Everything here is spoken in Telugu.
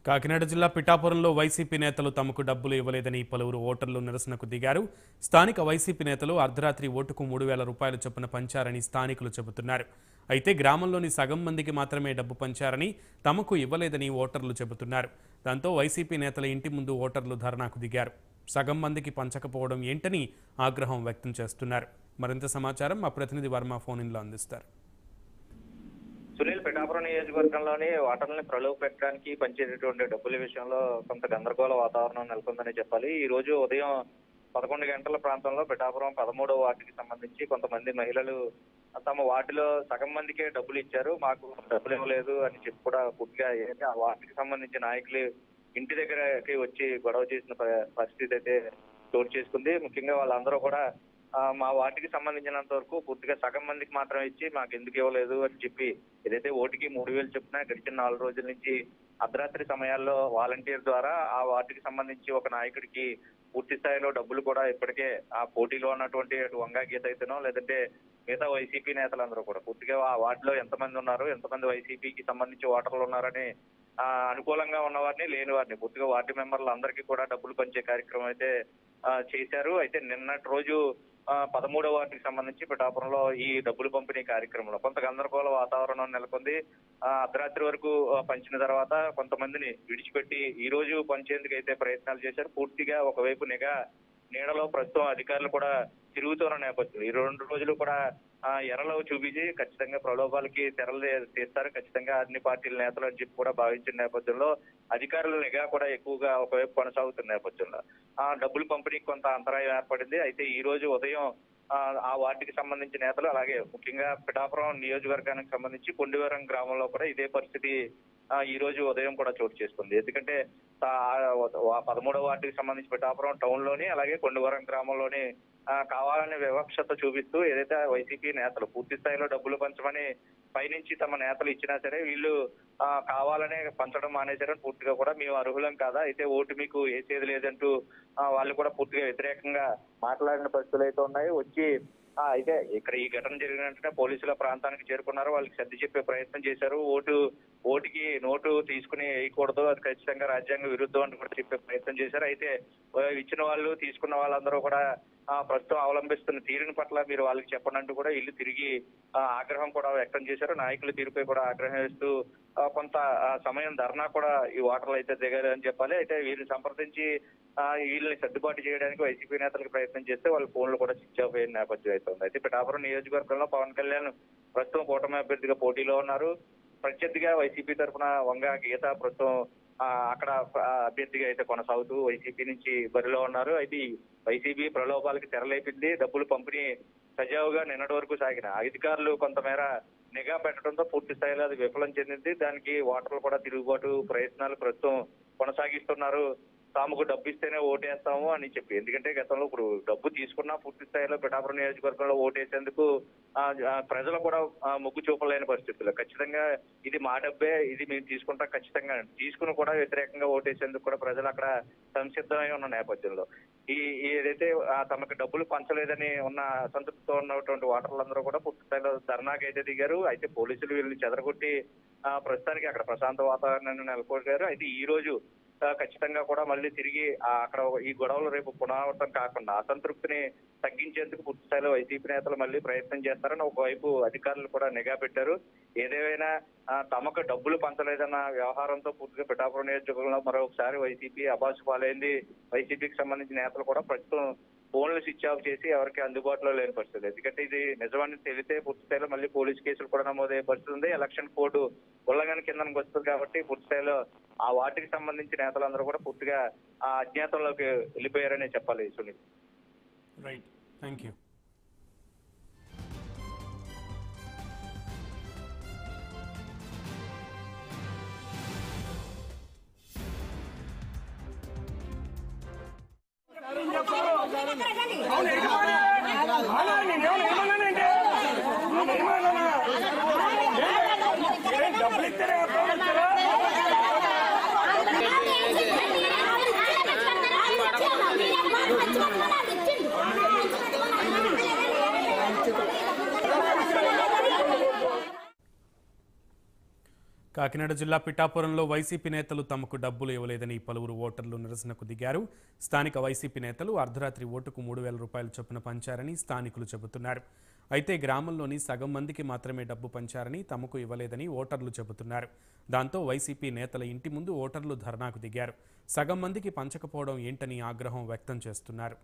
కాకినాడ జిల్లా పిఠాపురంలో వైసీపీ నేతలు తమకు డబ్బులు ఇవ్వలేదని పలువురు ఓటర్లు నిరసనకు దిగారు. స్థానిక వైసీపీ నేతలు అర్ధరాత్రి ఓటుకు 3,000 రూపాయలు చొప్పున పంచారని స్థానికులు చెబుతున్నారు. అయితే గ్రామంలోని సగం మందికి మాత్రమే డబ్బు పంచారని, తమకు ఇవ్వలేదని ఓటర్లు చెబుతున్నారు. దాంతో వైసీపీ నేతల ఇంటి ముందు ఓటర్లు ధర్నాకు దిగారు. సగం మందికి పంచకపోవడం ఏంటని ఆగ్రహం వ్యక్తం చేస్తున్నారు. మరింత సమాచారం మా ప్రతినిధి వర్మ ఫోన్ ఇన్లో అందిస్తారు. సునీల్, పిఠాపురం నియోజకవర్గంలోని ఓటర్లని ప్రలోభ పెట్టడానికి పంచేటటువంటి డబ్బుల విషయంలో కొంత గందరగోళ వాతావరణం నెలకొందని చెప్పాలి. ఈ రోజు ఉదయం 11 గంటల ప్రాంతంలో పిఠాపురం 13వ వార్డుకి సంబంధించి కొంతమంది మహిళలు తమ వార్డులో సగం మందికే డబ్బులు ఇచ్చారు, మాకు డబ్బులు ఇవ్వలేదు అని చెప్పి కూడా పూర్తిగా ఆ వార్డుకి సంబంధించిన నాయకులు ఇంటి దగ్గరకి వచ్చి గొడవ చేసిన పరిస్థితి అయితే చోటు చేసుకుంది. ముఖ్యంగా వాళ్ళందరూ కూడా మా వార్డుకి సంబంధించినంత వరకు పూర్తిగా సగం మందికి మాత్రం ఇచ్చి మాకు ఎందుకు ఇవ్వలేదు అని చెప్పి ఏదైతే ఓటుకి 3,000 చొప్పున గడిచిన 4 రోజుల నుంచి అర్ధరాత్రి సమయాల్లో వాలంటీర్ ద్వారా ఆ వార్డుకి సంబంధించి ఒక నాయకుడికి పూర్తి స్థాయిలో డబ్బులు కూడా ఇప్పటికే ఆ పోటీలో ఉన్నటువంటి వంగా గీత అయితేనో లేదంటే మిగతా వైసీపీ నేతలందరూ కూడా పూర్తిగా ఆ వార్డులో ఎంతమంది ఉన్నారు, ఎంతమంది వైసీపీకి సంబంధించి ఓటర్లు ఉన్నారని అనుకూలంగా ఉన్న వారిని లేని వారిని పూర్తిగా వార్డు మెంబర్లు అందరికీ కూడా డబ్బులు పంచే కార్యక్రమం అయితే చేశారు. అయితే నిన్నటి రోజు 13వ వార్డుకి సంబంధించి పిఠాపురంలో ఈ డబ్బులు పంపిణీ కార్యక్రమంలో కొంత గందరగోళ వాతావరణం నెలకొంది. అర్ధరాత్రి వరకు పంచిన తర్వాత కొంతమందిని విడిచిపెట్టి ఈ రోజు పంచేందుకు అయితే ప్రయత్నాలు చేశారు. పూర్తిగా ఒకవైపు నీడలో ప్రస్తుతం అధికారులు కూడా తిరుగుతున్న నేపథ్యం ఈ 2 రోజులు కూడా ఎర్రలో చూపించి ఖచ్చితంగా ప్రలోభాలకి తెరలు తీస్తారు, ఖచ్చితంగా అన్ని పార్టీల నేతలు అని చెప్పి కూడా భావించిన నేపథ్యంలో అధికారుల నిఘా కూడా ఎక్కువగా ఒకవైపు కొనసాగుతున్న నేపథ్యంలో డబ్బులు పంపిణీకి కొంత అంతరాయం ఏర్పడింది. అయితే ఈ రోజు ఉదయం ఆ వార్డుకి సంబంధించిన నేతలు అలాగే ముఖ్యంగా పిఠాపురం నియోజకవర్గానికి సంబంధించి కొండివరం గ్రామంలో కూడా ఇదే పరిస్థితి ఈ రోజు ఉదయం కూడా చోటు చేసుకుంది. ఎందుకంటే 13వ వార్డుకి సంబంధించి పిఠాపురం టౌన్ లోని అలాగే కొండివరం గ్రామంలోని కావాలని వివక్షత చూపిస్తూ ఏదైతే వైసీపీ నేతలు పూర్తి స్థాయిలో డబ్బులు పంచమని పైనుంచి తమ నేతలు ఇచ్చినా సరే వీళ్ళు కావాలనే పంచడం మానేశారని పూర్తిగా కూడా మేము అర్హులం కాదా, అయితే ఓటు మీకు వేసేది లేదంటూ వాళ్ళు కూడా పూర్తిగా వ్యతిరేకంగా మాట్లాడిన పరిస్థితులు అయితే ఉన్నాయి. వచ్చి అయితే ఇక్కడ ఈ ఘటన జరిగిన వెంటనే పోలీసుల ప్రాంతానికి చేరుకున్నారు, వాళ్ళకి సర్ది చెప్పే ప్రయత్నం చేశారు. ఓటుకి నోటు తీసుకుని వేయకూడదు, అది ఖచ్చితంగా రాజ్యాంగ విరుద్ధం అని కూడా చెప్పే ప్రయత్నం చేశారు. అయితే ఇచ్చిన వాళ్ళు తీసుకున్న వాళ్ళందరూ కూడా ప్రస్తుతం అవలంబిస్తున్న తీరుని పట్ల మీరు వాళ్ళకి చెప్పండి అంటూ కూడా ఇల్లు తిరిగి ఆగ్రహం కూడా వ్యక్తం చేశారు. నాయకుల తీరుపై కూడా ఆగ్రహం వేస్తూ కొంత సమయం ధర్నా కూడా ఈ ఓటర్లు అయితే దిగారు అని చెప్పాలి. అయితే వీరిని సంప్రదించి వీళ్ళని సర్దుబాటు చేయడానికి వైసీపీ నేతలకు ప్రయత్నం చేస్తే వాళ్ళ ఫోన్లు కూడా స్విచ్ ఆఫ్ అయిన నేపథ్యం అయితే ఉంది. అయితే పిఠాపురం నియోజకవర్గంలో పవన్ కళ్యాణ్ ప్రస్తుతం కూటమి అభ్యర్థిగా పోటీలో ఉన్నారు. ప్రత్యర్థిగా వైసీపీ తరఫున వంగా గీత ప్రస్తుతం అక్కడ అభ్యర్థిగా అయితే కొనసాగుతూ వైసీపీ నుంచి బరిలో ఉన్నారు. అయితే వైసీపీ ప్రలోభాలకి తెరలేపింది. డబ్బులు పంపిణీ సజావుగా నిన్నటి వరకు సాగిన అధికారులు కొంతమేర నిఘా పెట్టడంతో పూర్తి స్థాయిలో అది విఫలం చెందింది. దానికి ఓటర్లు కూడా తిరుగుబాటు ప్రయత్నాలు ప్రస్తుతం కొనసాగిస్తున్నారు. తాముకు డబ్బు ఇస్తేనే ఓటేస్తాము అని చెప్పి, ఎందుకంటే గతంలో ఇప్పుడు డబ్బు తీసుకున్నా పూర్తి స్థాయిలో పిఠాపురం నియోజకవర్గంలో ఓటేసేందుకు ప్రజలు కూడా మొగ్గు చూపలేని పరిస్థితుల్లో ఖచ్చితంగా ఇది మా డబ్బే, ఇది మేము తీసుకుంటాం ఖచ్చితంగా తీసుకుని కూడా వ్యతిరేకంగా ఓటేసేందుకు కూడా ప్రజలు అక్కడ సంసిద్ధమై ఉన్న నేపథ్యంలో ఏదైతే తమకు డబ్బులు పంచలేదని ఉన్న అసంతృప్తితో ఉన్నటువంటి ఓటర్లందరూ కూడా పూర్తి స్థాయిలో ధర్నాకి అయితే దిగారు. అయితే పోలీసులు వీళ్ళని చెదరగొట్టి ప్రస్తుతానికి అక్కడ ప్రశాంత వాతావరణాన్ని నెలకొల్పారు. అయితే ఈ రోజు ఖచ్చితంగా కూడా మళ్ళీ తిరిగి అక్కడ ఈ గొడవలు రేపు పునరావృతం కాకుండా అసంతృప్తిని తగ్గించేందుకు పూర్తి స్థాయిలో వైసీపీ నేతలు మళ్ళీ ప్రయత్నం చేస్తారని ఒకవైపు అధికారులు కూడా నిఘా పెట్టారు. ఏదేమైనా తమకు డబ్బులు పంచలేదన్న వ్యవహారంతో పూర్తిగా పిఠాపురం నియోజకవర్గంలో మరొకసారి వైసీపీ అబాసు పాలైంది. వైసీపీకి సంబంధించిన నేతలు కూడా ప్రస్తుతం ఫోన్లు స్విచ్ ఆఫ్ చేసి ఎవరికి అందుబాటులో లేని పరిస్థితి. ఎందుకంటే ఇది నిజమని తెలితే పూర్తి స్థాయిలో మళ్ళీ పోలీసు కేసులు కూడా నమోదయ్యే పరిస్థితి ఉంది. ఎలక్షన్ కోడ్ ఉల్లంఘన కిందకి వస్తుంది కాబట్టి పూర్తి స్థాయిలో ఆ వాటికి సంబంధించిన నేతలందరూ కూడా పూర్తిగా ఆ అజ్ఞాతంలోకి వెళ్ళిపోయారనే చెప్పాలి. Sunil, right, thank you. అవును కాకినాడ జిల్లా పిఠాపురంలో వైసీపీ నేతలు తమకు డబ్బులు ఇవ్వలేదని పలువురు ఓటర్లు నిరసనకు దిగారు. స్థానిక వైసీపీ నేతలు అర్ధరాత్రి ఓటుకు 3,000 రూపాయలు చొప్పున పంచారని స్థానికులు చెబుతున్నారు. అయితే గ్రామంలోని సగం మందికి మాత్రమే డబ్బు పంచారని, తమకు ఇవ్వలేదని ఓటర్లు చెబుతున్నారు. దాంతో వైసీపీ నేతల ఇంటి ముందు ఓటర్లు ధర్నాకు దిగారు. సగం మందికి పంచకపోవడం ఏంటని ఆగ్రహం వ్యక్తం చేస్తున్నారు.